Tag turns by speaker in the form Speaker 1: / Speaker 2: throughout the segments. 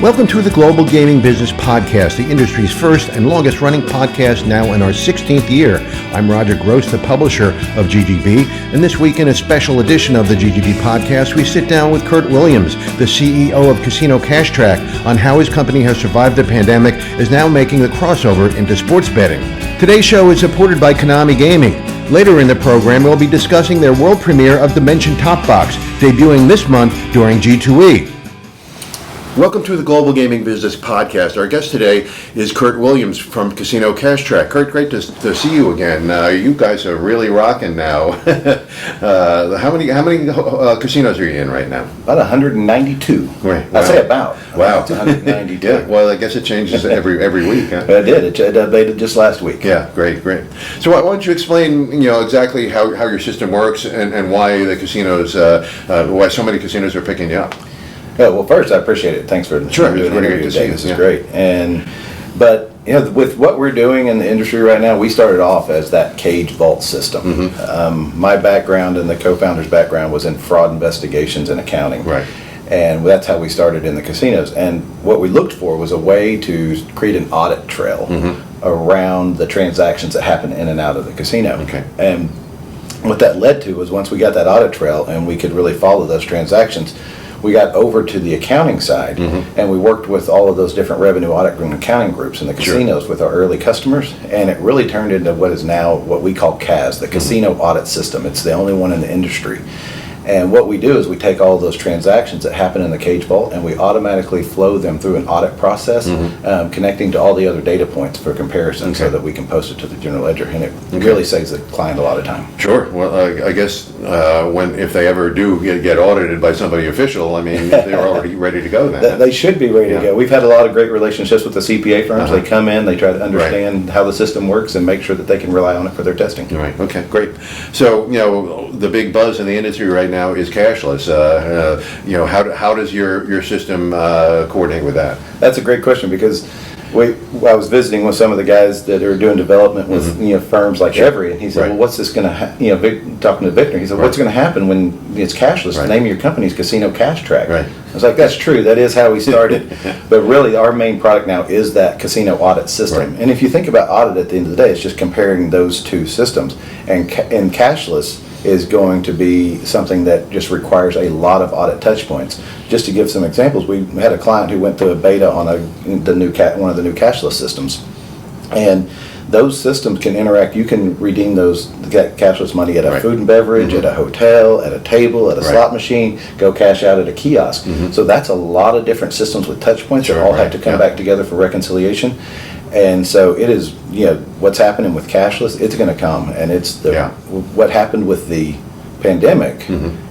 Speaker 1: Welcome to the Global Gaming Business Podcast, the industry's first and longest running podcast, now in our 16th year. I'm Roger Gross, the publisher of GGB, and this week in a special edition of the GGB Podcast, we sit down with Curt Williams, the CEO of Casino Trac, on how his company has survived the pandemic, is now making the crossover into sports betting. Today's show is supported by Konami Gaming. Later in the program, we'll be discussing their world premiere of Dimension Top Box, debuting this month during G2E. Welcome to the Global Gaming Business Podcast. Our guest today is Curt Williams from Casino Trac. Curt, great to see you again. You guys are really rocking now. How many casinos are you in right now?
Speaker 2: About 192.
Speaker 1: Right.
Speaker 2: Wow. I say about.
Speaker 1: Wow.
Speaker 2: It's 192.
Speaker 1: Yeah. Well, I guess it changes every week. Huh?
Speaker 2: It did. It updated just last week.
Speaker 1: Yeah. Great. So why don't you explain, exactly how your system works and why the casinos, why so many casinos are picking you up?
Speaker 2: Oh, well, first, I appreciate it. Thanks for
Speaker 1: doing
Speaker 2: the interview today. This is great. But with what we're doing in the industry right now, we started off as that cage vault system. Mm-hmm. My background and the co-founder's background was in fraud investigations and accounting.
Speaker 1: Right.
Speaker 2: And that's how we started in the casinos. And what we looked for was a way to create an audit trail around the transactions that happen in and out of the casino.
Speaker 1: Okay.
Speaker 2: And what that led to was once we got that audit trail and we could really follow those transactions, we got over to the accounting side, and we worked with all of those different revenue audit and accounting groups in the casinos with our early customers, and it really turned into what is now what we call CAS, the Casino Audit System. It's the only one in the industry. And what we do is we take all of those transactions that happen in the cage vault and we automatically flow them through an audit process, connecting to all the other data points for comparison so that we can post it to the general ledger, and it really saves the client a lot of time.
Speaker 1: Sure. Well, I guess if they ever do get audited by somebody official, I mean, they're already ready to go then.
Speaker 2: They should be ready to go. We've had a lot of great relationships with the CPA firms. They come in, they try to understand how the system works and make sure that they can rely on it for their testing.
Speaker 1: Right. Okay, great. So, the big buzz in the industry right now is cashless. How does your system coordinate with that?
Speaker 2: That's a great question because I was visiting with some of the guys that are doing development with firms like Every, and he said, "Well, what's this going to talking to Victor? He said, "What's going to happen when it's cashless? The name of your company is Casino Trac."
Speaker 1: Right.
Speaker 2: I was like, "That's true. That is how we started." But really, our main product now is that casino audit system. And if you think about audit at the end of the day, it's just comparing those two systems. And cashless is going to be something that just requires a lot of audit touch points. Just to give some examples, we had a client who went through a beta on one of the new cashless systems, and those systems can interact. You can redeem that cashless money at a food and beverage, at a hotel, at a table, at a slot machine, go cash out at a kiosk. So that's a lot of different systems with touch points that all have to come back together for reconciliation. And so it is, what's happening with cashless, it's going to come. And it's what happened with the pandemic,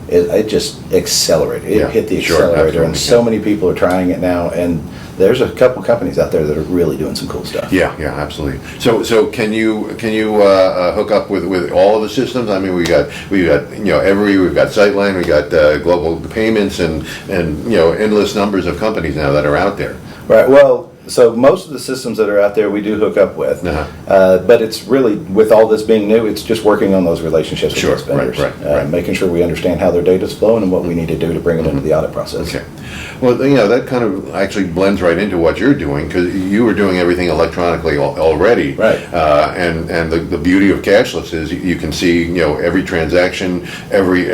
Speaker 2: it just accelerated. It hit the accelerator, and so many people are trying it now. And there's a couple companies out there that are really doing some cool stuff.
Speaker 1: Yeah, absolutely. So can you hook up with all of the systems? I mean, we got Every, we've got Sightline, we got Global Payments, and endless numbers of companies now that are out there.
Speaker 2: Right. Well, so most of the systems that are out there we do hook up with, but it's really, with all this being new, it's just working on those relationships with those vendors, making sure we understand how their data's flowing and what we need to do to bring it into the audit process.
Speaker 1: Okay. Well, that kind of actually blends right into what you're doing, because you were doing everything electronically already. Right. And the beauty of cashless is you can see every transaction, every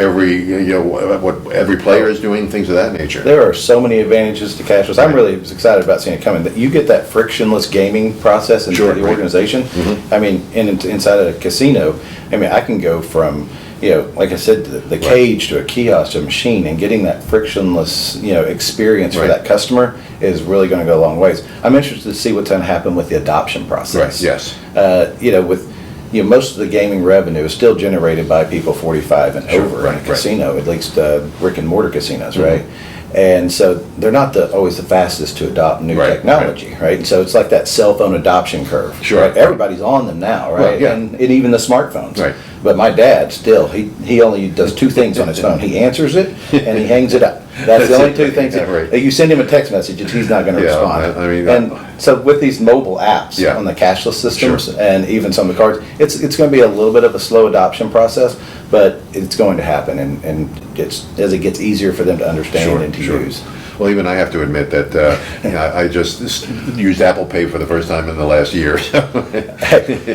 Speaker 1: what every player is doing, things of that nature.
Speaker 2: There are so many advantages to cashless. I'm really excited about seeing it coming. That you get that frictionless gaming process into the organization. I mean, inside of a casino, I can go from like I said, the cage to a kiosk to a machine, and getting that frictionless, experience for that customer is really going to go a long ways. I'm interested to see what's going to happen with the adoption process.
Speaker 1: Right. Yes.
Speaker 2: Most of the gaming revenue is still generated by people 45 and over in a casino, at least brick and mortar casinos, right? And so they're not always the fastest to adopt new technology, right? And so it's like that cell phone adoption curve. Sure. Right? Everybody's on them now, right? Well, and even the smartphones. Right. But my dad still, he only does two things on his phone. He answers it and he hangs it up. That's the only two things. You send him a text message and he's not going to respond. So with these mobile apps on the cashless systems and even some of the cards, it's going to be a little bit of a slow adoption process, but it's going to happen, and it's as it gets easier for them to understand and to use.
Speaker 1: Well, even I have to admit that I just used Apple Pay for the first time in the last year.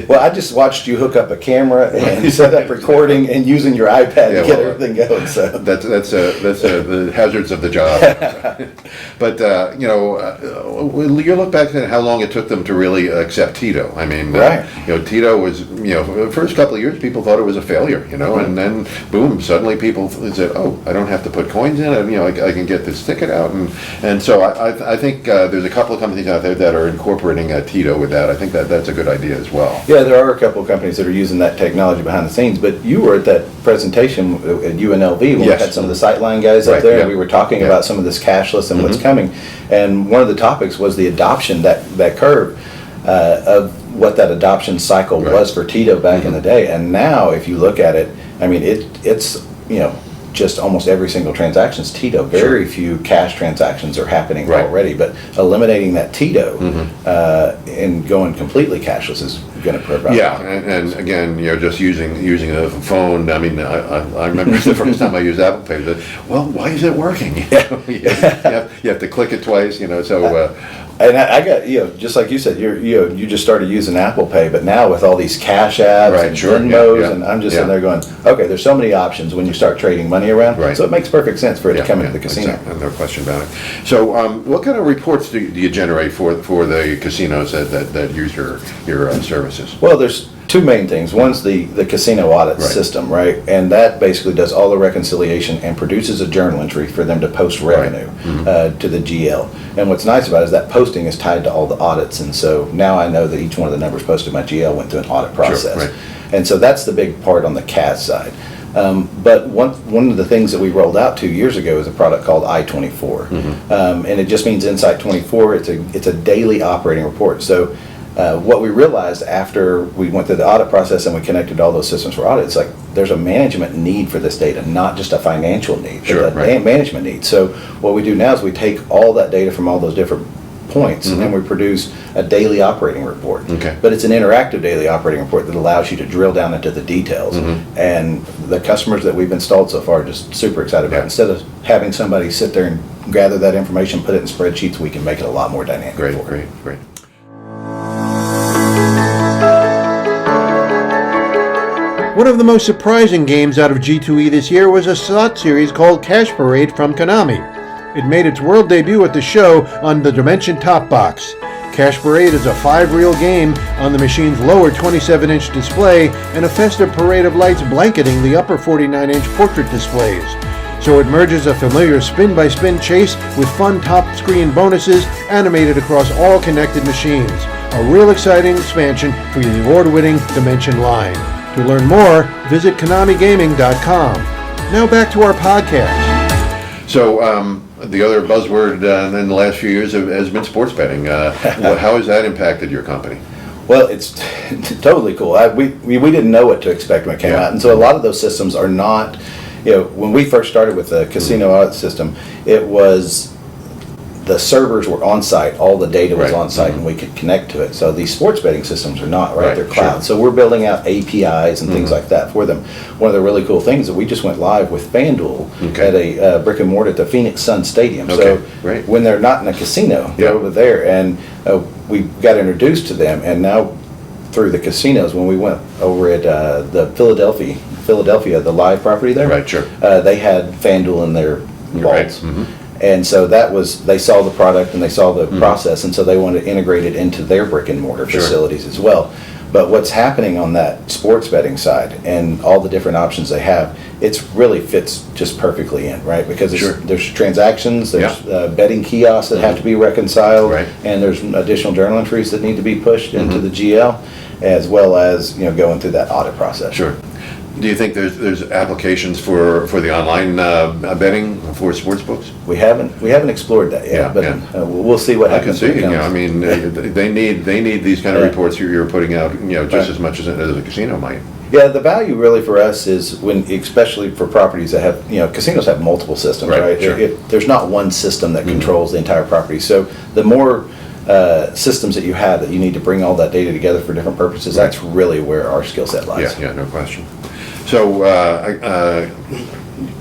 Speaker 2: Well, I just watched you hook up a camera and set up recording and using your iPad to get everything going. So
Speaker 1: that's the hazards of the job. But you look back at how long it took them to really accept Tito. I mean, Tito was for the first couple of years people thought it was a failure, and then boom, suddenly people said, oh, I don't have to put coins in it. I can get this ticket out. And so I think there's a couple of companies out there that are incorporating Tito with that. I think that's a good idea as well.
Speaker 2: Yeah, there are a couple of companies that are using that technology behind the scenes. But you were at that presentation at UNLV when we had some of the Sightline guys up there, and we were talking about some of this cashless and what's coming. And one of the topics was the adoption, that curve of what that adoption cycle was for Tito back in the day. And now, if you look at it, I mean, it's just almost every single transaction is Tito. Very few cash transactions are happening already, but eliminating that Tito and going completely cashless is going to provide.
Speaker 1: Yeah, and again, just using a phone. I mean, I remember the first time I used Apple Pay. I said, well, why is it working? You have to click it twice. So.
Speaker 2: And I got, just like you said, you just started using Apple Pay, but now with all these cash apps and Venmos, and I'm just sitting there going, okay, there's so many options when you start trading money around, so it makes perfect sense for it to come into the casino.
Speaker 1: Exactly. No question about it. So what kind of reports do you generate for the casinos that use your services?
Speaker 2: Well, there's two main things. One's the casino audit system, right? And that basically does all the reconciliation and produces a journal entry for them to post revenue to the GL. And what's nice about it is that posting is tied to all the audits. And so now I know that each one of the numbers posted in my GL went through an audit process. And so that's the big part on the CAS side. But one of the things that we rolled out 2 years ago is a product called I-24. And it just means Insight 24. It's a daily operating report. So what we realized after we went through the audit process and we connected all those systems for audit, it's like there's a management need for this data, not just a financial need, but a management need. So what we do now is we take all that data from all those different points and we produce a daily operating report. But it's an interactive daily operating report that allows you to drill down into the details. And the customers that we've installed so far are just super excited about it. Instead of having somebody sit there and gather that information, put it in spreadsheets, we can make it a lot more dynamic.
Speaker 1: Great. One of the most surprising games out of G2E this year was a slot series called Cash Parade from Konami. It made its world debut at the show on the Dimension Top Box. Cash Parade is a 5-reel game on the machine's lower 27-inch display and a festive parade of lights blanketing the upper 49-inch portrait displays. So it merges a familiar spin-by-spin chase with fun top-screen bonuses animated across all connected machines. A real exciting expansion for the award-winning Dimension line. To learn more, visit KonamiGaming.com. Now back to our podcast. So the other buzzword in the last few years has been sports betting. How has that impacted your company?
Speaker 2: Well, it's totally cool. We didn't know what to expect when it came out. And so a lot of those systems are not, when we first started with the casino audit system, it was the servers were on site, all the data was on site, and we could connect to it. So these sports betting systems are not, they're cloud. So we're building out APIs and things like that for them. One of the really cool things that we just went live with FanDuel at a brick and mortar at the Phoenix Sun Stadium. So when they're not in a casino, they're over there, and we got introduced to them, and now through the casinos, when we went over at the Philadelphia, the live property there, they had FanDuel in their vaults. And so they saw the product and they saw the process, and so they wanted to integrate it into their brick and mortar facilities as well. But what's happening on that sports betting side and all the different options they have, it really fits just perfectly in, right? Because there's transactions, there's betting kiosks that have to be reconciled, and there's additional journal entries that need to be pushed into the GL, as well as going through that audit process.
Speaker 1: Do you think there's applications for the online betting for sports books?
Speaker 2: We haven't explored that yet, but we'll see what happens.
Speaker 1: I can see. I mean, they need these kind of reports you're putting out, just as much as a casino might.
Speaker 2: Yeah, the value really for us is especially for properties that have, casinos have multiple systems, right? There's not one system that controls the entire property. So the more systems that you have that you need to bring all that data together for different purposes,
Speaker 1: Right.
Speaker 2: that's really where our skill set lies.
Speaker 1: Yeah, no question. So,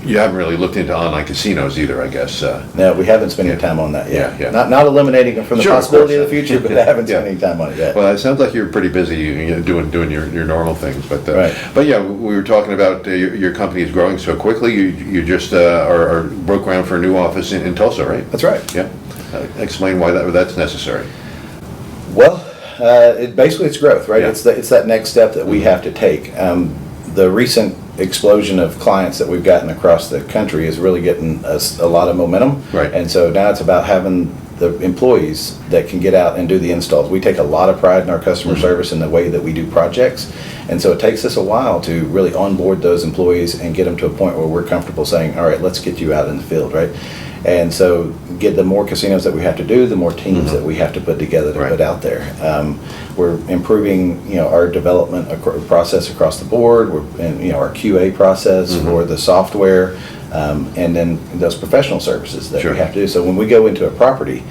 Speaker 1: you haven't really looked into online casinos either, I guess.
Speaker 2: No, we haven't spent any time on that yet.
Speaker 1: Yeah.
Speaker 2: Not eliminating them from the
Speaker 1: Sure, of
Speaker 2: possibility of
Speaker 1: course.
Speaker 2: the future, but I haven't spent
Speaker 1: Yeah.
Speaker 2: any time on it yet.
Speaker 1: Well, it sounds like you're pretty busy, doing your normal things, but
Speaker 2: Right.
Speaker 1: but yeah, we were talking about your company is growing so quickly. You just are broke ground for a new office in Tulsa, right?
Speaker 2: That's right.
Speaker 1: Yeah. Explain why that's necessary.
Speaker 2: Well, basically it's growth, right?
Speaker 1: Yeah.
Speaker 2: It's that next step that we have to take. The recent explosion of clients that we've gotten across the country is really getting us a lot of momentum.
Speaker 1: Right.
Speaker 2: And so now it's about having the employees that can get out and do the installs. We take a lot of pride in our customer service and the way that we do projects. And so it takes us a while to really onboard those employees and get them to a point where we're comfortable saying, all right, let's get you out in the field, right? And so get the more casinos that we have to do, the more teams that we have to put together to
Speaker 1: Right.
Speaker 2: put out there. We're improving, our development process across the board. We're, our QA process for the software, and then those professional services that
Speaker 1: Sure.
Speaker 2: we have to do. So when we go into a property,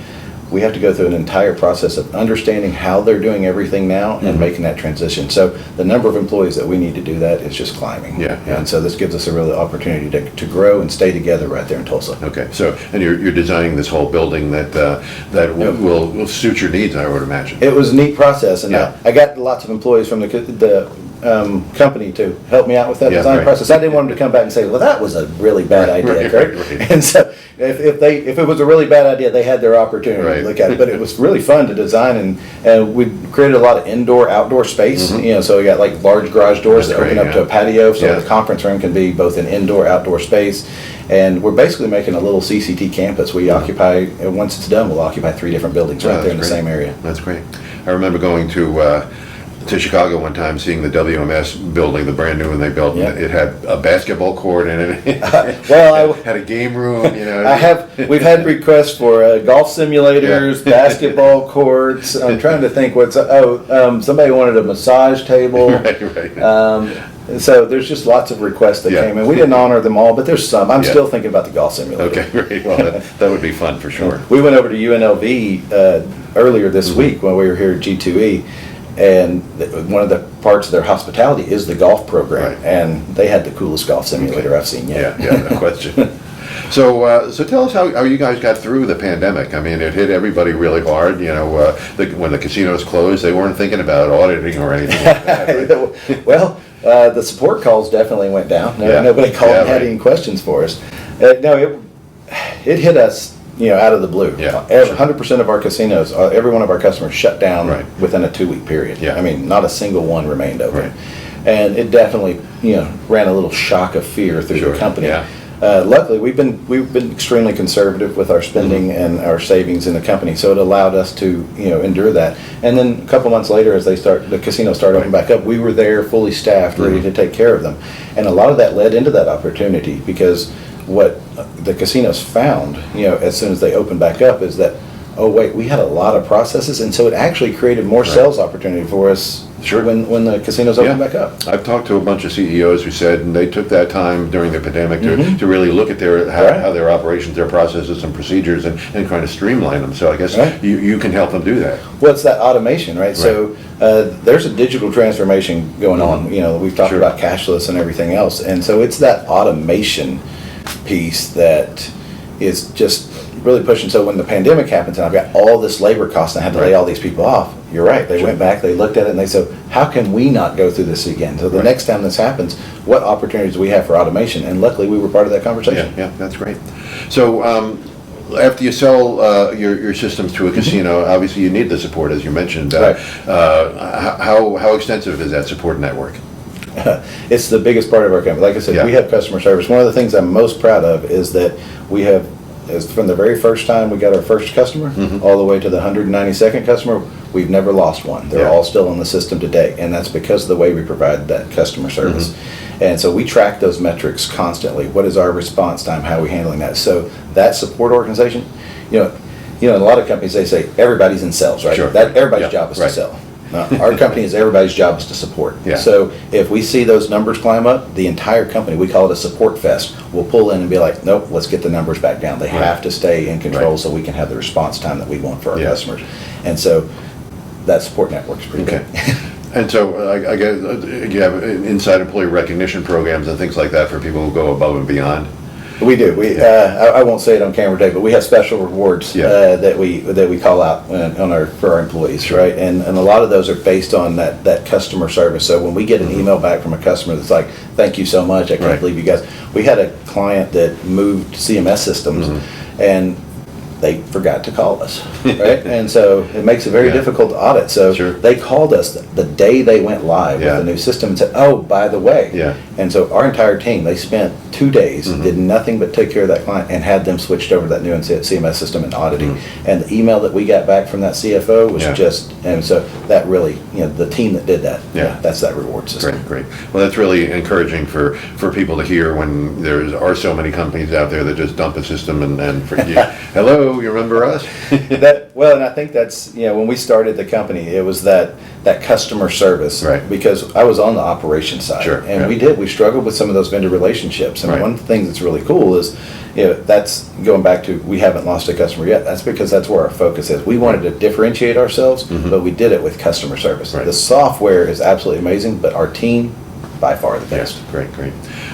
Speaker 2: we have to go through an entire process of understanding how they're doing everything now and making that transition. So the number of employees that we need to do that is just climbing.
Speaker 1: Yeah.
Speaker 2: And so this gives us a real opportunity to grow and stay together right there in Tulsa.
Speaker 1: Okay, so, and you're designing this whole building that will suit your needs, I would imagine.
Speaker 2: It was a neat process, and
Speaker 1: Yeah.
Speaker 2: I got lots of employees from the company to help me out with that
Speaker 1: Yeah,
Speaker 2: design
Speaker 1: right.
Speaker 2: process. I didn't want them to come back and say, "Well, that was a really bad idea, Kurt."
Speaker 1: right.
Speaker 2: And so, if it was a really bad idea, they had their opportunity
Speaker 1: Right.
Speaker 2: to look at it. But it was really fun to design, and we created a lot of indoor-outdoor space. So we got like large garage doors
Speaker 1: That's
Speaker 2: that open
Speaker 1: great,
Speaker 2: up to
Speaker 1: yeah.
Speaker 2: a patio, so
Speaker 1: Yeah.
Speaker 2: the conference room can be both an indoor-outdoor space. And we're basically making a little CCT campus. We occupy, and once it's done, we'll occupy 3 different buildings
Speaker 1: Oh,
Speaker 2: right there in the
Speaker 1: that's great.
Speaker 2: same area.
Speaker 1: That's great. I remember going to Chicago one time, seeing the WMS building, the brand new one they built.
Speaker 2: Yeah.
Speaker 1: It had a basketball court in it.
Speaker 2: Well,
Speaker 1: had a game room,
Speaker 2: we've had requests for golf simulators, basketball courts. I'm trying to think somebody wanted a massage table.
Speaker 1: Right.
Speaker 2: So there's just lots of requests that
Speaker 1: Yeah.
Speaker 2: came in. We didn't honor them all, but there's some. I'm
Speaker 1: Yeah.
Speaker 2: still thinking about the golf simulator.
Speaker 1: Okay, great. Well, that would be fun for sure.
Speaker 2: We went over to UNLV earlier this week when we were here at G2E, and one of the parts of their hospitality is the golf program,
Speaker 1: Right.
Speaker 2: and they had the coolest golf simulator I've seen yet.
Speaker 1: Yeah, no question. So tell us how you guys got through the pandemic. I mean, it hit everybody really hard. When the casinos closed, they weren't thinking about auditing or anything like that. Right?
Speaker 2: Well, the support calls definitely went down.
Speaker 1: Yeah.
Speaker 2: Nobody called and had
Speaker 1: right.
Speaker 2: any questions for us. It hit us, out of the blue.
Speaker 1: Yeah.
Speaker 2: 100% of our casinos, every one of our customers shut down
Speaker 1: Right.
Speaker 2: within a 2-week period.
Speaker 1: Yeah.
Speaker 2: I mean, not a single one remained open.
Speaker 1: Right.
Speaker 2: And it definitely, ran a little shock of fear through
Speaker 1: Sure.
Speaker 2: the company.
Speaker 1: Yeah.
Speaker 2: Luckily, we've been extremely conservative with our spending and our savings in the company, so it allowed us to endure that. And then a couple months later, as the casinos started opening back up, we were there, fully staffed, ready to take care of them. And a lot of that led into that opportunity, because what the casinos found, as soon as they opened back up, is that, oh wait, we had a lot of processes, and so it actually created more sales opportunity for us.
Speaker 1: Sure.
Speaker 2: When the casinos opened back up.
Speaker 1: I've talked to a bunch of CEOs who said, and they took that time during the pandemic to really look at how their operations, their processes and procedures, and kind of streamline them. So I guess you can help them do that.
Speaker 2: Well, it's that automation, right? So there's a digital transformation going on. We've talked
Speaker 1: Sure.
Speaker 2: about cashless and everything else, and so it's that automation piece that is just really pushing. So when the pandemic happens and I've got all this labor cost and I had to lay all these people off, you're right. They went back, they looked at it, and they said, how can we not go through this again? So the next time this happens, what opportunities do we have for automation? And luckily, we were part of that conversation.
Speaker 1: Yeah, that's great. So after you sell your systems to a casino, obviously you need the support, as you mentioned.
Speaker 2: Right.
Speaker 1: How extensive is that support network?
Speaker 2: It's the biggest part of our company. Like I said, we have customer service. One of the things I'm most proud of is that we have, from the very first time we got our first customer, all the way to the 192nd customer, we've never lost one. They're all still in the system today, and that's because of the way we provide that customer service. And so we track those metrics constantly. What is our response time? How are we handling that? So that support organization, in a lot of companies, they say everybody's in sales, right?
Speaker 1: Sure.
Speaker 2: Everybody's job is to sell. Our company is everybody's job is to support.
Speaker 1: Yeah.
Speaker 2: So if we see those numbers climb up, the entire company, we call it a support fest, will pull in and be like, nope, let's get the numbers back down. They have to stay in control so we can have the response time that we want for our customers. And so that support network is pretty big.
Speaker 1: And so I guess you have inside employee recognition programs and things like that for people who go above and beyond.
Speaker 2: We do. I won't say it on camera today, but we have special rewards that we call out for our employees, right? And a lot of those are based on that customer service. So when we get an email back from a customer that's like, "Thank you so much. I can't believe you guys." We had a client that moved CMS systems, and they forgot to call us, right? And so it makes it very difficult to audit. So they called us the day they went live with the new system and said, "Oh, by the way." And so our entire team, they spent 2 days, did nothing but take care of that client and had them switched over to that new CMS system and auditing. And the email that we got back from that CFO was just, and so that really, the team that did that, that's that reward system.
Speaker 1: Great. Well, that's really encouraging for people to hear when there are so many companies out there that just dump a system and forget. Hello, you remember us?
Speaker 2: And I think that's, when we started the company, it was that customer service, because I was on the operations side, and we struggled with some of those vendor relationships. And one thing that's really cool is, that's going back to, we haven't lost a customer yet. That's because that's where our focus is. We wanted to differentiate ourselves, but we did it with customer service. The software is absolutely amazing, but our team, by far the best.
Speaker 1: Great.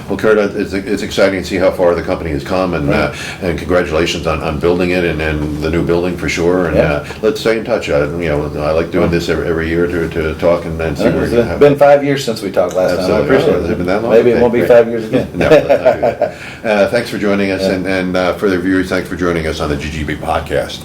Speaker 1: Well, Kurt, it's exciting to see how far the company has come, and congratulations on building it and the new building for sure. And let's stay in touch. I like doing this every year to talk and see where you have.
Speaker 2: It's been 5 years since we talked last time. I appreciate it.
Speaker 1: Has it been that long?
Speaker 2: Maybe it won't be 5 years again.
Speaker 1: No, let's not do that. Thanks for joining us, and for the viewers, thanks for joining us on the GGB Podcast.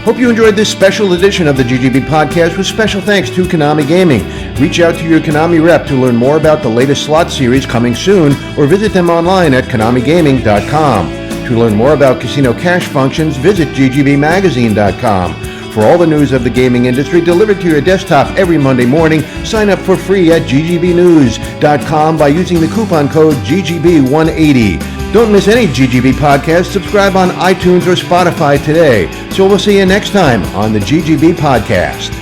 Speaker 1: Hope you enjoyed this special edition of the GGB Podcast with special thanks to Konami Gaming. Reach out to your Konami rep to learn more about the latest slot series coming soon, or visit them online at KonamiGaming.com. To learn more about casino cash functions, visit GGBmagazine.com. For all the news of the gaming industry delivered to your desktop every Monday morning, sign up for free at GGBnews.com by using the coupon code GGB180. Don't miss any GGB podcast. Subscribe on iTunes or Spotify today. So we'll see you next time on the GGB Podcast.